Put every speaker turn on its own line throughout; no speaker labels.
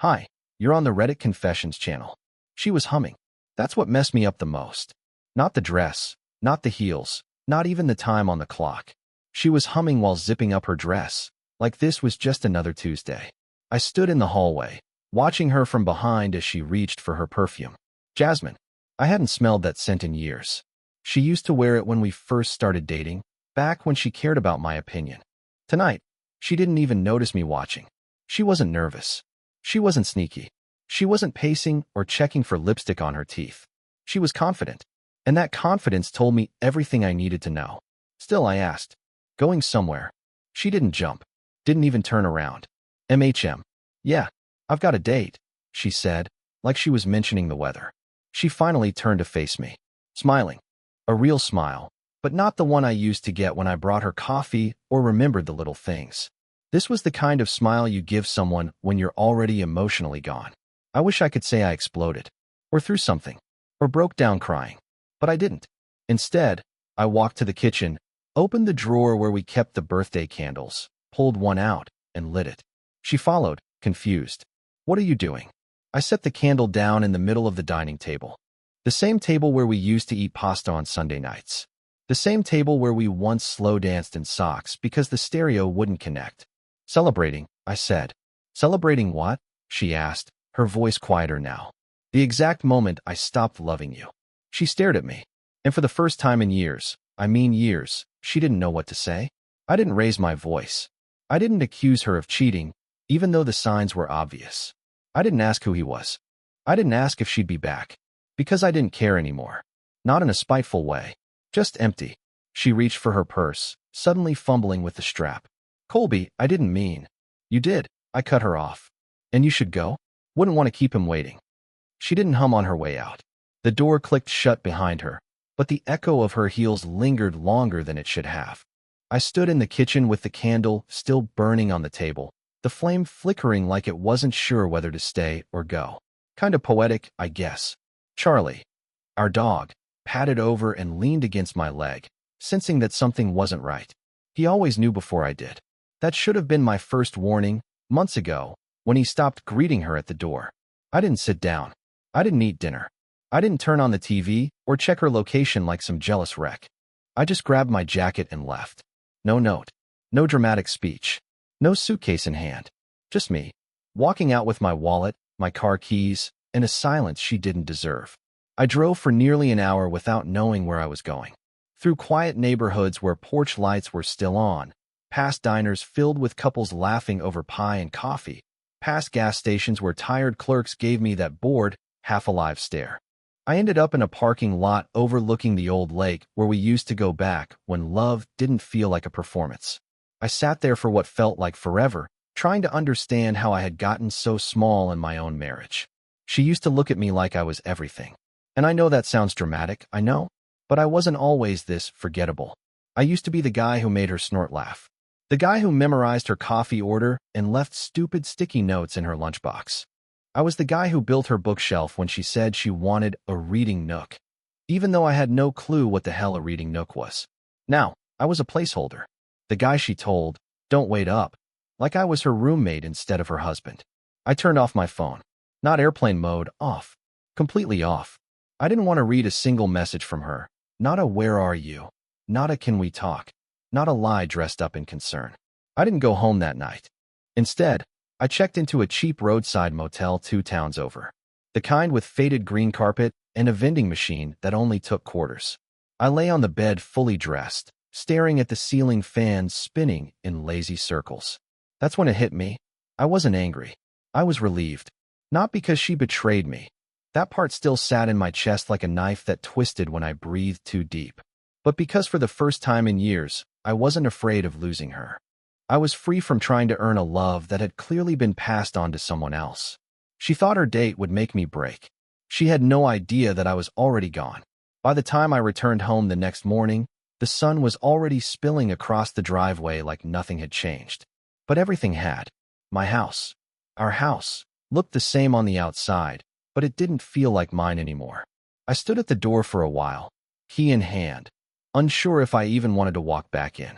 Hi, you're on the Reddit Confessions channel. She was humming. That's what messed me up the most. Not the dress, not the heels, not even the time on the clock. She was humming while zipping up her dress, like this was just another Tuesday. I stood in the hallway, watching her from behind as she reached for her perfume. Jasmine. I hadn't smelled that scent in years. She used to wear it when we first started dating, back when she cared about my opinion. Tonight, she didn't even notice me watching. She wasn't nervous. She wasn't sneaky. She wasn't pacing or checking for lipstick on her teeth. She was confident, and that confidence told me everything I needed to know. Still, I asked, going somewhere? She didn't jump, didn't even turn around. MHM. Yeah, I've got a date, she said, like she was mentioning the weather. She finally turned to face me, smiling. A real smile, but not the one I used to get when I brought her coffee or remembered the little things. This was the kind of smile you give someone when you're already emotionally gone. I wish I could say I exploded, or threw something, or broke down crying, but I didn't. Instead, I walked to the kitchen, opened the drawer where we kept the birthday candles, pulled one out, and lit it. She followed, confused. What are you doing? I set the candle down in the middle of the dining table. The same table where we used to eat pasta on Sunday nights. The same table where we once slow danced in socks because the stereo wouldn't connect. Celebrating, I said. Celebrating what? She asked, her voice quieter now. The exact moment I stopped loving you. She stared at me, and for the first time in years, I mean years, she didn't know what to say. I didn't raise my voice. I didn't accuse her of cheating, even though the signs were obvious. I didn't ask who he was. I didn't ask if she'd be back, because I didn't care anymore. Not in a spiteful way, just empty. She reached for her purse, suddenly fumbling with the strap. Colby, I didn't mean. You did, I cut her off. And you should go? Wouldn't want to keep him waiting. She didn't hum on her way out. The door clicked shut behind her, but the echo of her heels lingered longer than it should have. I stood in the kitchen with the candle still burning on the table, the flame flickering like it wasn't sure whether to stay or go. Kind of poetic, I guess. Charlie, our dog, patted over and leaned against my leg, sensing that something wasn't right. He always knew before I did. That should have been my first warning, months ago, when he stopped greeting her at the door. I didn't sit down. I didn't eat dinner. I didn't turn on the TV or check her location like some jealous wreck. I just grabbed my jacket and left. No note. No dramatic speech. No suitcase in hand. Just me, walking out with my wallet, my car keys, and a silence she didn't deserve. I drove for nearly an hour without knowing where I was going. Through quiet neighborhoods where porch lights were still on, past diners filled with couples laughing over pie and coffee, past gas stations where tired clerks gave me that bored, half-alive stare. I ended up in a parking lot overlooking the old lake where we used to go back when love didn't feel like a performance. I sat there for what felt like forever, trying to understand how I had gotten so small in my own marriage. She used to look at me like I was everything. And I know that sounds dramatic, I know, but I wasn't always this forgettable. I used to be the guy who made her snort laugh. The guy who memorized her coffee order and left stupid sticky notes in her lunchbox. I was the guy who built her bookshelf when she said she wanted a reading nook, even though I had no clue what the hell a reading nook was. Now, I was a placeholder. The guy she told, don't wait up, like I was her roommate instead of her husband. I turned off my phone. Not airplane mode, off. Completely off. I didn't want to read a single message from her. Not a where are you? Not a can we talk? Not a lie dressed up in concern. I didn't go home that night. Instead, I checked into a cheap roadside motel 2 towns over. The kind with faded green carpet and a vending machine that only took quarters. I lay on the bed fully dressed, staring at the ceiling fan spinning in lazy circles. That's when it hit me. I wasn't angry. I was relieved. Not because she betrayed me. That part still sat in my chest like a knife that twisted when I breathed too deep. But because for the first time in years, I wasn't afraid of losing her. I was free from trying to earn a love that had clearly been passed on to someone else. She thought her date would make me break. She had no idea that I was already gone. By the time I returned home the next morning, the sun was already spilling across the driveway like nothing had changed. But everything had. My house, our house, looked the same on the outside, but it didn't feel like mine anymore. I stood at the door for a while, key in hand, unsure if I even wanted to walk back in.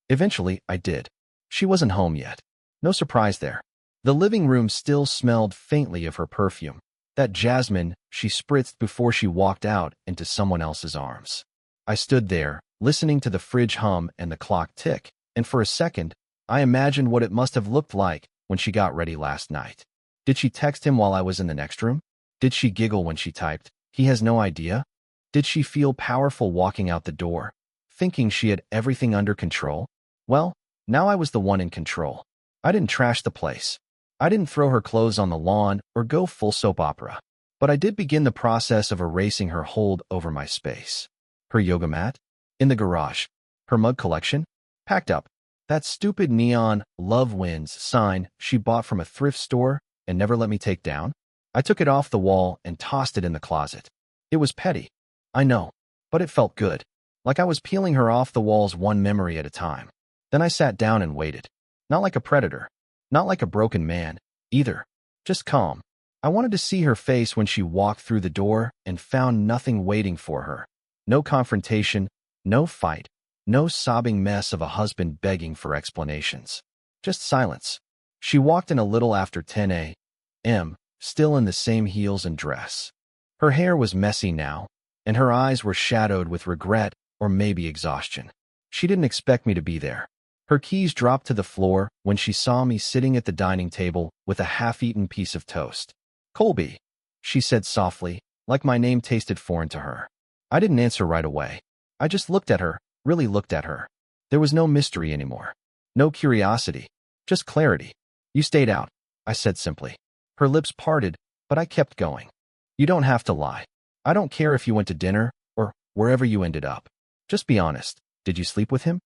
Eventually, I did. She wasn't home yet. No surprise there. The living room still smelled faintly of her perfume, that jasmine she spritzed before she walked out into someone else's arms. I stood there, listening to the fridge hum and the clock tick, and for a second, I imagined what it must have looked like when she got ready last night. Did she text him while I was in the next room? Did she giggle when she typed, "He has no idea"? Did she feel powerful walking out the door, thinking she had everything under control? Well, now I was the one in control. I didn't trash the place. I didn't throw her clothes on the lawn or go full soap opera. But I did begin the process of erasing her hold over my space. Her yoga mat? In the garage. Her mug collection? Packed up. That stupid neon "Love Wins" sign she bought from a thrift store and never let me take down? I took it off the wall and tossed it in the closet. It was petty, I know, but it felt good, like I was peeling her off the walls one memory at a time. Then I sat down and waited. Not like a predator, not like a broken man, either. Just calm. I wanted to see her face when she walked through the door and found nothing waiting for her. No confrontation, no fight, no sobbing mess of a husband begging for explanations. Just silence. She walked in a little after 10 a.m., still in the same heels and dress. Her hair was messy now, and her eyes were shadowed with regret or maybe exhaustion. She didn't expect me to be there. Her keys dropped to the floor when she saw me sitting at the dining table with a half-eaten piece of toast. "Colby," she said softly, like my name tasted foreign to her. I didn't answer right away. I just looked at her, really looked at her. There was no mystery anymore. No curiosity. Just clarity. "You stayed out," I said simply. Her lips parted, but I kept going. "You don't have to lie. I don't care if you went to dinner or wherever you ended up. Just be honest. Did you sleep with him?"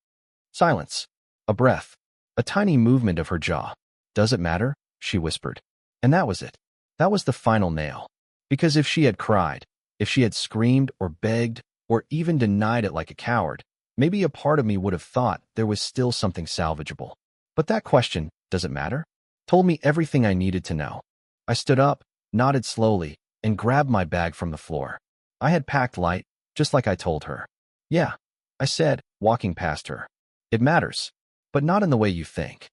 Silence. A breath. A tiny movement of her jaw. "Does it matter?" she whispered. And that was it. That was the final nail. Because if she had cried, if she had screamed or begged or even denied it like a coward, maybe a part of me would have thought there was still something salvageable. But that question, "Does it matter?" told me everything I needed to know. I stood up, nodded slowly, and grabbed my bag from the floor. I had packed light, just like I told her. "Yeah," I said, walking past her. "It matters, but not in the way you think."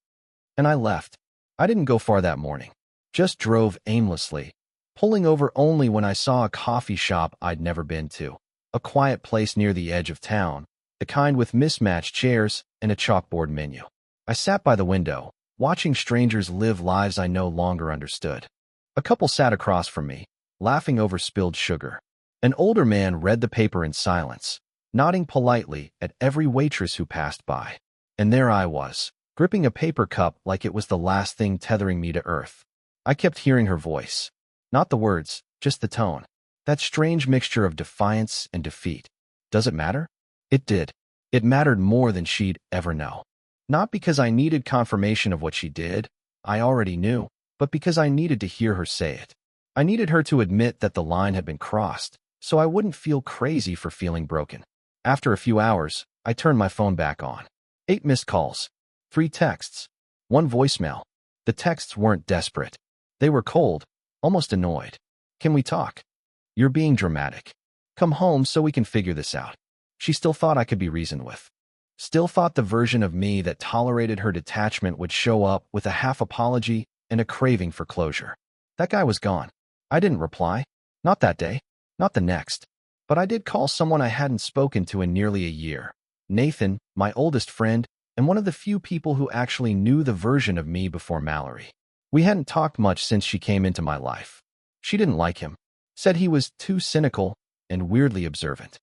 And I left. I didn't go far that morning. Just drove aimlessly, pulling over only when I saw a coffee shop I'd never been to. A quiet place near the edge of town, the kind with mismatched chairs and a chalkboard menu. I sat by the window, watching strangers live lives I no longer understood. A couple sat across from me, laughing over spilled sugar. An older man read the paper in silence, nodding politely at every waitress who passed by. And there I was, gripping a paper cup like it was the last thing tethering me to earth. I kept hearing her voice. Not the words, just the tone. That strange mixture of defiance and defeat. Does it matter? It did. It mattered more than she'd ever know. Not because I needed confirmation of what she did, I already knew, but because I needed to hear her say it. I needed her to admit that the line had been crossed, so I wouldn't feel crazy for feeling broken. After a few hours, I turned my phone back on. 8 missed calls. 3 texts. 1 voicemail. The texts weren't desperate. They were cold, almost annoyed. "Can we talk? You're being dramatic. Come home so we can figure this out." She still thought I could be reasoned with. Still thought the version of me that tolerated her detachment would show up with a half apology and a craving for closure. That guy was gone. I didn't reply. Not that day. Not the next. But I did call someone I hadn't spoken to in nearly a year. Nathan, my oldest friend, and one of the few people who actually knew the version of me before Mallory. We hadn't talked much since she came into my life. She didn't like him. Said he was too cynical and weirdly observant.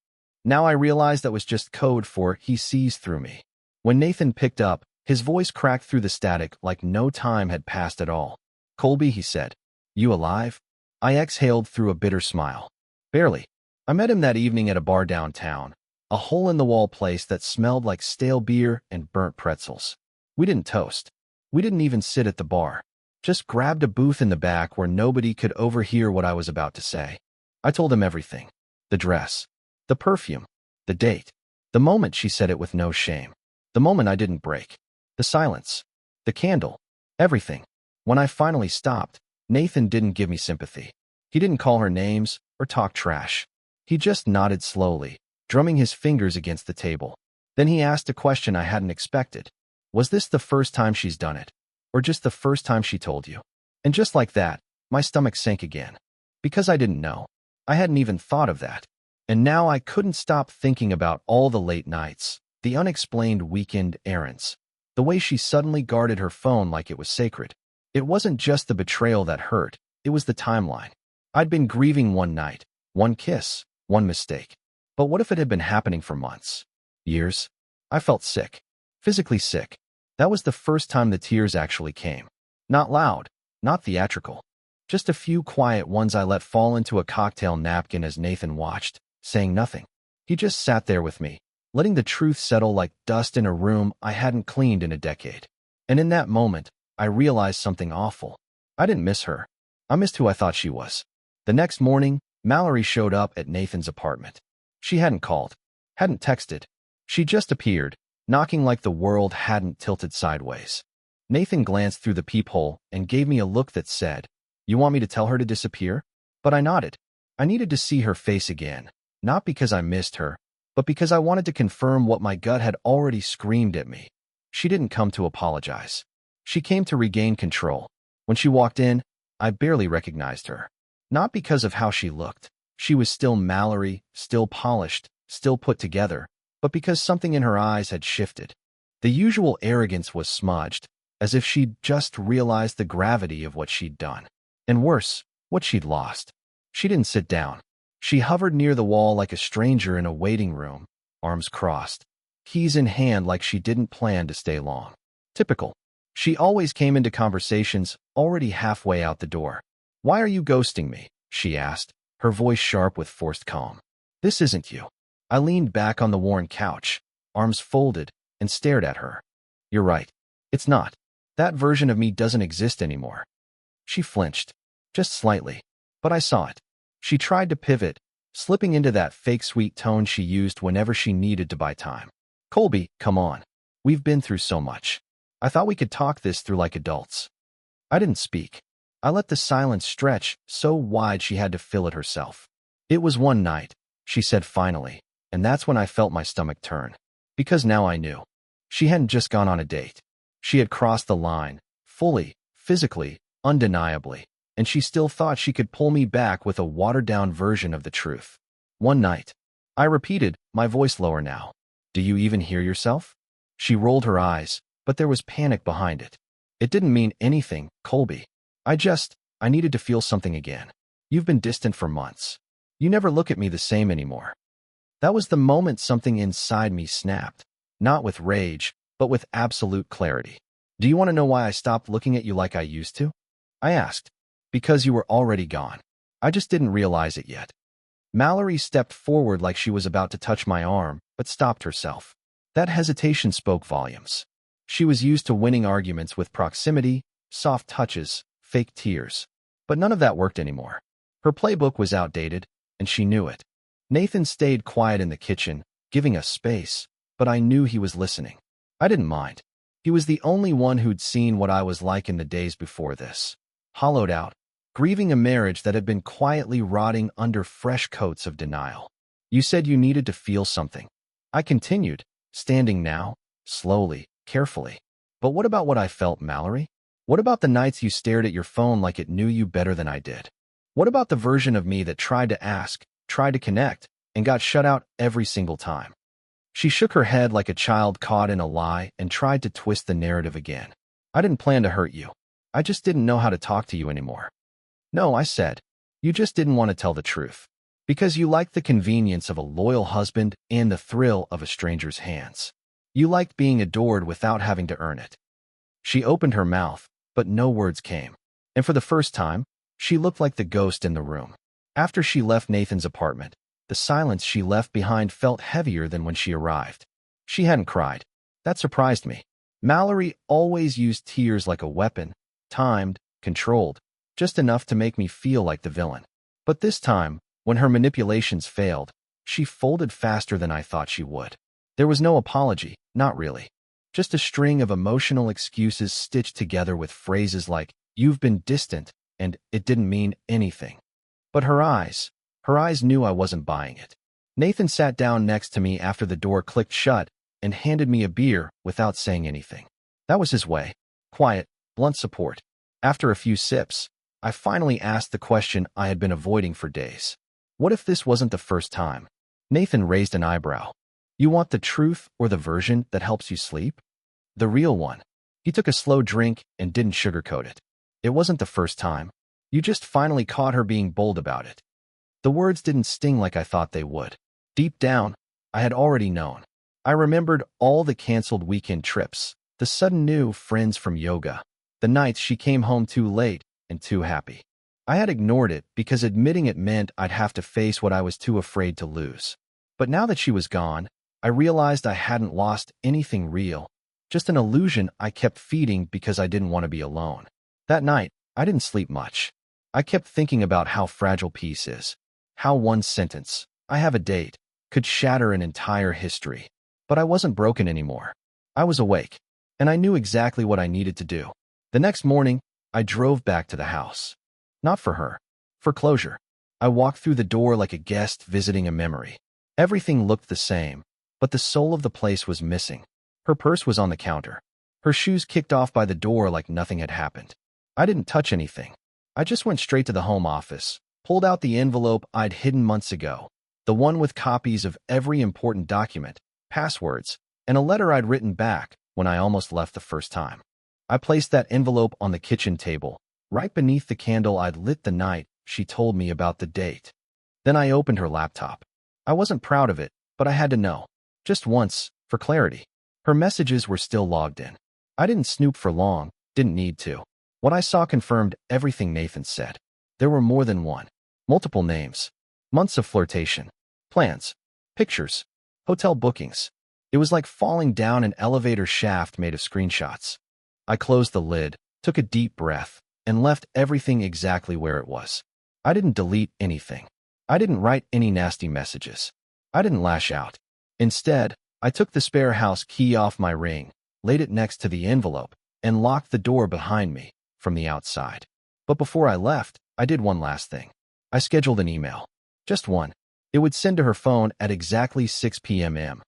Now I realized that was just code for "he sees through me." When Nathan picked up, his voice cracked through the static like no time had passed at all. "Colby," he said. "You alive?" I exhaled through a bitter smile. "Barely." I met him that evening at a bar downtown, a hole-in-the-wall place that smelled like stale beer and burnt pretzels. We didn't toast. We didn't even sit at the bar. Just grabbed a booth in the back where nobody could overhear what I was about to say. I told him everything. The dress. The perfume. The date. The moment she said it with no shame. The moment I didn't break. The silence. The candle. Everything. When I finally stopped, Nathan didn't give me sympathy. He didn't call her names or talk trash. He just nodded slowly, drumming his fingers against the table. Then he asked a question I hadn't expected. Was this the first time she's done it? Or just the first time she told you? And just like that, my stomach sank again. Because I didn't know. I hadn't even thought of that. And now I couldn't stop thinking about all the late nights, the unexplained weekend errands, the way she suddenly guarded her phone like it was sacred. It wasn't just the betrayal that hurt, it was the timeline. I'd been grieving one night, one kiss, one mistake. But what if it had been happening for months? Years? I felt sick. Physically sick. That was the first time the tears actually came. Not loud, not theatrical. Just a few quiet ones I let fall into a cocktail napkin as Nathan watched, saying nothing. He just sat there with me, letting the truth settle like dust in a room I hadn't cleaned in a decade. And in that moment, I realized something awful. I didn't miss her. I missed who I thought she was. The next morning, Mallory showed up at Nathan's apartment. She hadn't called, hadn't texted. She just appeared, knocking like the world hadn't tilted sideways. Nathan glanced through the peephole and gave me a look that said, "You want me to tell her to disappear?" But I nodded. I needed to see her face again, not because I missed her, but because I wanted to confirm what my gut had already screamed at me. She didn't come to apologize. She came to regain control. When she walked in, I barely recognized her. Not because of how she looked. She was still Mallory, still polished, still put together, but because something in her eyes had shifted. The usual arrogance was smudged, as if she'd just realized the gravity of what she'd done. And worse, what she'd lost. She didn't sit down. She hovered near the wall like a stranger in a waiting room, arms crossed, keys in hand like she didn't plan to stay long. Typical. She always came into conversations already halfway out the door. "Why are you ghosting me?" she asked, her voice sharp with forced calm. "This isn't you." I leaned back on the worn couch, arms folded, and stared at her. "You're right. It's not. That version of me doesn't exist anymore." She flinched, just slightly, but I saw it. She tried to pivot, slipping into that fake sweet tone she used whenever she needed to buy time. "Colby, come on. We've been through so much. I thought we could talk this through like adults." I didn't speak. I let the silence stretch so wide she had to fill it herself. "It was one night," she said finally, and that's when I felt my stomach turn. Because now I knew. She hadn't just gone on a date. She had crossed the line, fully, physically, undeniably, and she still thought she could pull me back with a watered-down version of the truth. "One night." I repeated, my voice lower now. "Do you even hear yourself?" She rolled her eyes, but there was panic behind it. "It didn't mean anything, Colby. I needed to feel something again. You've been distant for months. You never look at me the same anymore." That was the moment something inside me snapped, not with rage, but with absolute clarity. "Do you want to know why I stopped looking at you like I used to?" I asked. "Because you were already gone. I just didn't realize it yet." Mallory stepped forward like she was about to touch my arm, but stopped herself. That hesitation spoke volumes. She was used to winning arguments with proximity, soft touches, fake tears. But none of that worked anymore. Her playbook was outdated, and she knew it. Nathan stayed quiet in the kitchen, giving us space, but I knew he was listening. I didn't mind. He was the only one who'd seen what I was like in the days before this. Hollowed out, grieving a marriage that had been quietly rotting under fresh coats of denial. "You said you needed to feel something." I continued, standing now, slowly, carefully. "But what about what I felt, Mallory? What about the nights you stared at your phone like it knew you better than I did? What about the version of me that tried to ask, tried to connect, and got shut out every single time?" She shook her head like a child caught in a lie and tried to twist the narrative again. "I didn't plan to hurt you. I just didn't know how to talk to you anymore." "No," I said. "You just didn't want to tell the truth. Because you liked the convenience of a loyal husband and the thrill of a stranger's hands. You liked being adored without having to earn it." She opened her mouth, but no words came. And for the first time, she looked like the ghost in the room. After she left Nathan's apartment, the silence she left behind felt heavier than when she arrived. She hadn't cried. That surprised me. Mallory always used tears like a weapon, timed, controlled, just enough to make me feel like the villain. But this time, when her manipulations failed, she folded faster than I thought she would. There was no apology, not really. Just a string of emotional excuses stitched together with phrases like, "You've been distant," and "it didn't mean anything." But her eyes knew I wasn't buying it. Nathan sat down next to me after the door clicked shut and handed me a beer without saying anything. That was his way. Quiet, blunt support. After a few sips, I finally asked the question I had been avoiding for days. What if this wasn't the first time? Nathan raised an eyebrow. You want the truth or the version that helps you sleep? The real one. He took a slow drink and didn't sugarcoat it. It wasn't the first time. You just finally caught her being bold about it. The words didn't sting like I thought they would. Deep down, I had already known. I remembered all the canceled weekend trips, the sudden new friends from yoga, the nights she came home too late and too happy. I had ignored it because admitting it meant I'd have to face what I was too afraid to lose. But now that she was gone, I realized I hadn't lost anything real, just an illusion I kept feeding because I didn't want to be alone. That night, I didn't sleep much. I kept thinking about how fragile peace is, how one sentence, "I have a date," could shatter an entire history. But I wasn't broken anymore. I was awake, and I knew exactly what I needed to do. The next morning, I drove back to the house. Not for her, for closure. I walked through the door like a guest visiting a memory. Everything looked the same, but the soul of the place was missing. Her purse was on the counter. Her shoes kicked off by the door like nothing had happened. I didn't touch anything. I just went straight to the home office, pulled out the envelope I'd hidden months ago, the one with copies of every important document, passwords, and a letter I'd written back when I almost left the first time. I placed that envelope on the kitchen table, right beneath the candle I'd lit the night she told me about the date. Then I opened her laptop. I wasn't proud of it, but I had to know. Just once, for clarity. Her messages were still logged in. I didn't snoop for long, didn't need to. What I saw confirmed everything Nathan said. There were more than one. Multiple names. Months of flirtation. Plans. Pictures. Hotel bookings. It was like falling down an elevator shaft made of screenshots. I closed the lid, took a deep breath, and left everything exactly where it was. I didn't delete anything. I didn't write any nasty messages. I didn't lash out. Instead, I took the spare house key off my ring, laid it next to the envelope, and locked the door behind me from the outside. But before I left, I did one last thing. I scheduled an email. Just one. It would send to her phone at exactly 6 p.m.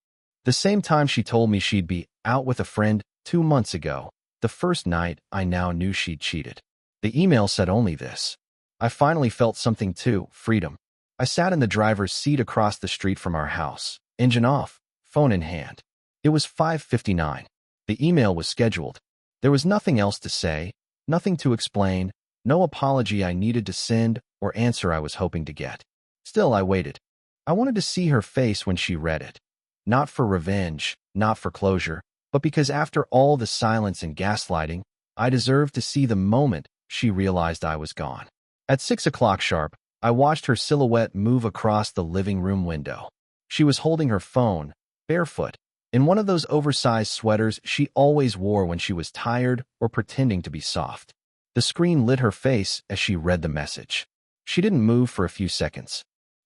The same time she told me she'd be out with a friend 2 months ago, the first night I now knew she'd cheated. The email said only this. I finally felt something too, freedom. I sat in the driver's seat across the street from our house, engine off, phone in hand. It was 5:59. The email was scheduled. There was nothing else to say, nothing to explain, no apology I needed to send or answer I was hoping to get. Still, I waited. I wanted to see her face when she read it. Not for revenge, not for closure, but because after all the silence and gaslighting, I deserved to see the moment she realized I was gone. At 6 o'clock sharp, I watched her silhouette move across the living room window. She was holding her phone, barefoot, in one of those oversized sweaters she always wore when she was tired or pretending to be soft. The screen lit her face as she read the message. She didn't move for a few seconds.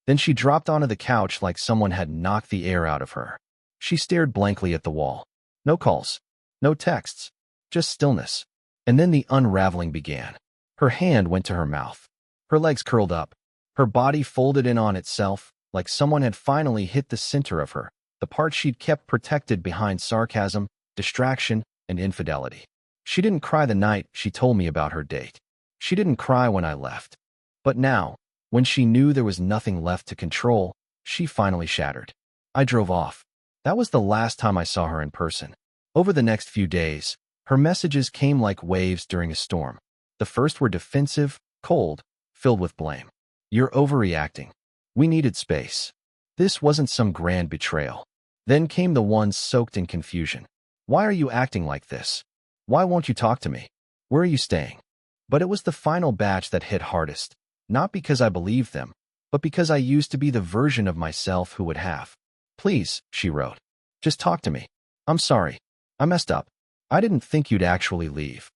Then she dropped onto the couch like someone had knocked the air out of her. She stared blankly at the wall. No calls, no texts, just stillness. And then the unraveling began. Her hand went to her mouth. Her legs curled up. Her body folded in on itself, like someone had finally hit the center of her, the part she'd kept protected behind sarcasm, distraction, and infidelity. She didn't cry the night she told me about her date. She didn't cry when I left. But now, when she knew there was nothing left to control, she finally shattered. I drove off. That was the last time I saw her in person. Over the next few days, her messages came like waves during a storm. The first were defensive, cold, filled with blame. You're overreacting. We needed space. This wasn't some grand betrayal. Then came the ones soaked in confusion. Why are you acting like this? Why won't you talk to me? Where are you staying? But it was the final batch that hit hardest, not because I believed them, but because I used to be the version of myself who would have. Please, she wrote. Just talk to me. I'm sorry. I messed up. I didn't think you'd actually leave.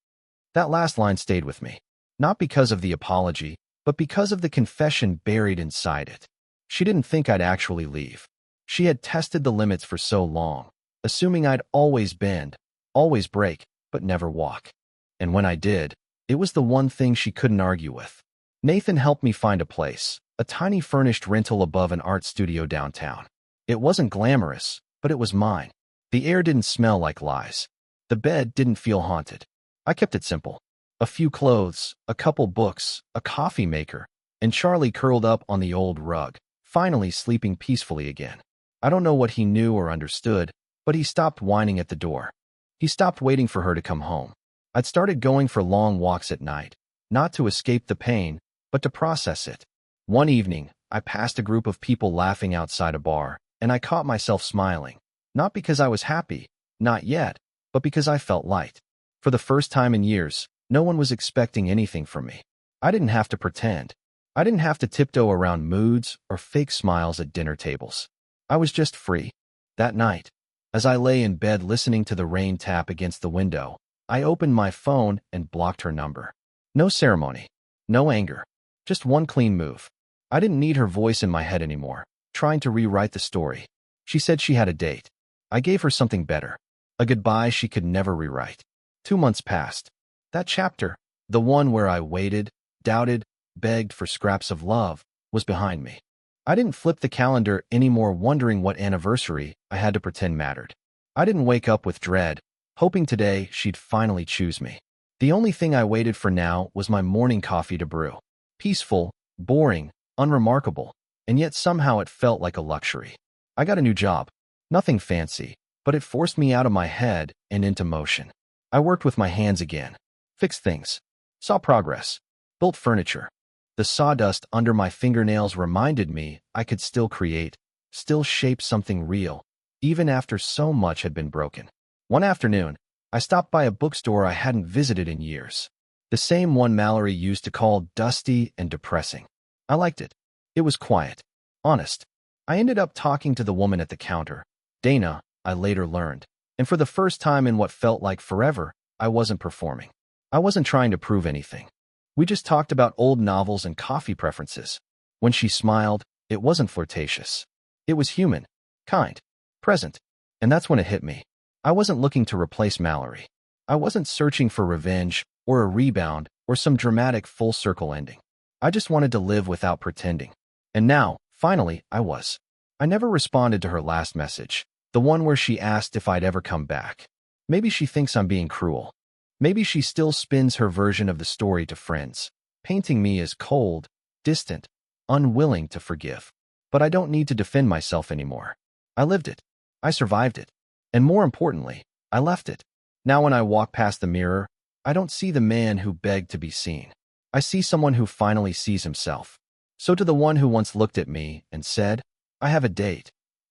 That last line stayed with me. Not because of the apology, but because of the confession buried inside it. She didn't think I'd actually leave. She had tested the limits for so long, assuming I'd always bend, always break, but never walk. And when I did, it was the one thing she couldn't argue with. Nathan helped me find a place, a tiny furnished rental above an art studio downtown. It wasn't glamorous, but it was mine. The air didn't smell like lies. The bed didn't feel haunted. I kept it simple. A few clothes, a couple books, a coffee maker, and Charlie curled up on the old rug, finally sleeping peacefully again. I don't know what he knew or understood, but he stopped whining at the door. He stopped waiting for her to come home. I'd started going for long walks at night, not to escape the pain, but to process it. One evening, I passed a group of people laughing outside a bar, and I caught myself smiling. Not because I was happy, not yet, but because I felt light. For the first time in years, no one was expecting anything from me. I didn't have to pretend. I didn't have to tiptoe around moods or fake smiles at dinner tables. I was just free. That night, as I lay in bed listening to the rain tap against the window, I opened my phone and blocked her number. No ceremony, no anger, just one clean move. I didn't need her voice in my head anymore, trying to rewrite the story. She said she had a date. I gave her something better, a goodbye she could never rewrite. 2 months passed. That chapter, the one where I waited, doubted, begged for scraps of love, was behind me. I didn't flip the calendar anymore wondering what anniversary I had to pretend mattered. I didn't wake up with dread, hoping today she'd finally choose me. The only thing I waited for now was my morning coffee to brew. Peaceful, boring, unremarkable, and yet somehow it felt like a luxury. I got a new job. Nothing fancy, but it forced me out of my head and into motion. I worked with my hands again, fixed things, saw progress, built furniture. The sawdust under my fingernails reminded me I could still create, still shape something real, even after so much had been broken. One afternoon, I stopped by a bookstore I hadn't visited in years. The same one Mallory used to call dusty and depressing. I liked it. It was quiet, honest. I ended up talking to the woman at the counter, Dana, I later learned. And for the first time in what felt like forever, I wasn't performing. I wasn't trying to prove anything. We just talked about old novels and coffee preferences. When she smiled, it wasn't flirtatious. It was human, kind, present. And that's when it hit me. I wasn't looking to replace Mallory. I wasn't searching for revenge or a rebound or some dramatic full-circle ending. I just wanted to live without pretending. And now, finally, I was. I never responded to her last message, the one where she asked if I'd ever come back. Maybe she thinks I'm being cruel. Maybe she still spins her version of the story to friends, painting me as cold, distant, unwilling to forgive. But I don't need to defend myself anymore. I lived it. I survived it. And more importantly, I left it. Now when I walk past the mirror, I don't see the man who begged to be seen. I see someone who finally sees himself. So to the one who once looked at me and said, I have a date,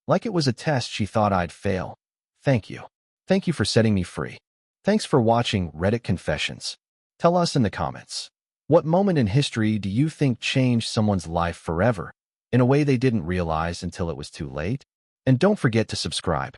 like it was a test she thought I'd fail, thank you. Thank you for setting me free. Thanks for watching Reddit Confessions. Tell us in the comments, what moment in history do you think changed someone's life forever in a way they didn't realize until it was too late? And don't forget to subscribe.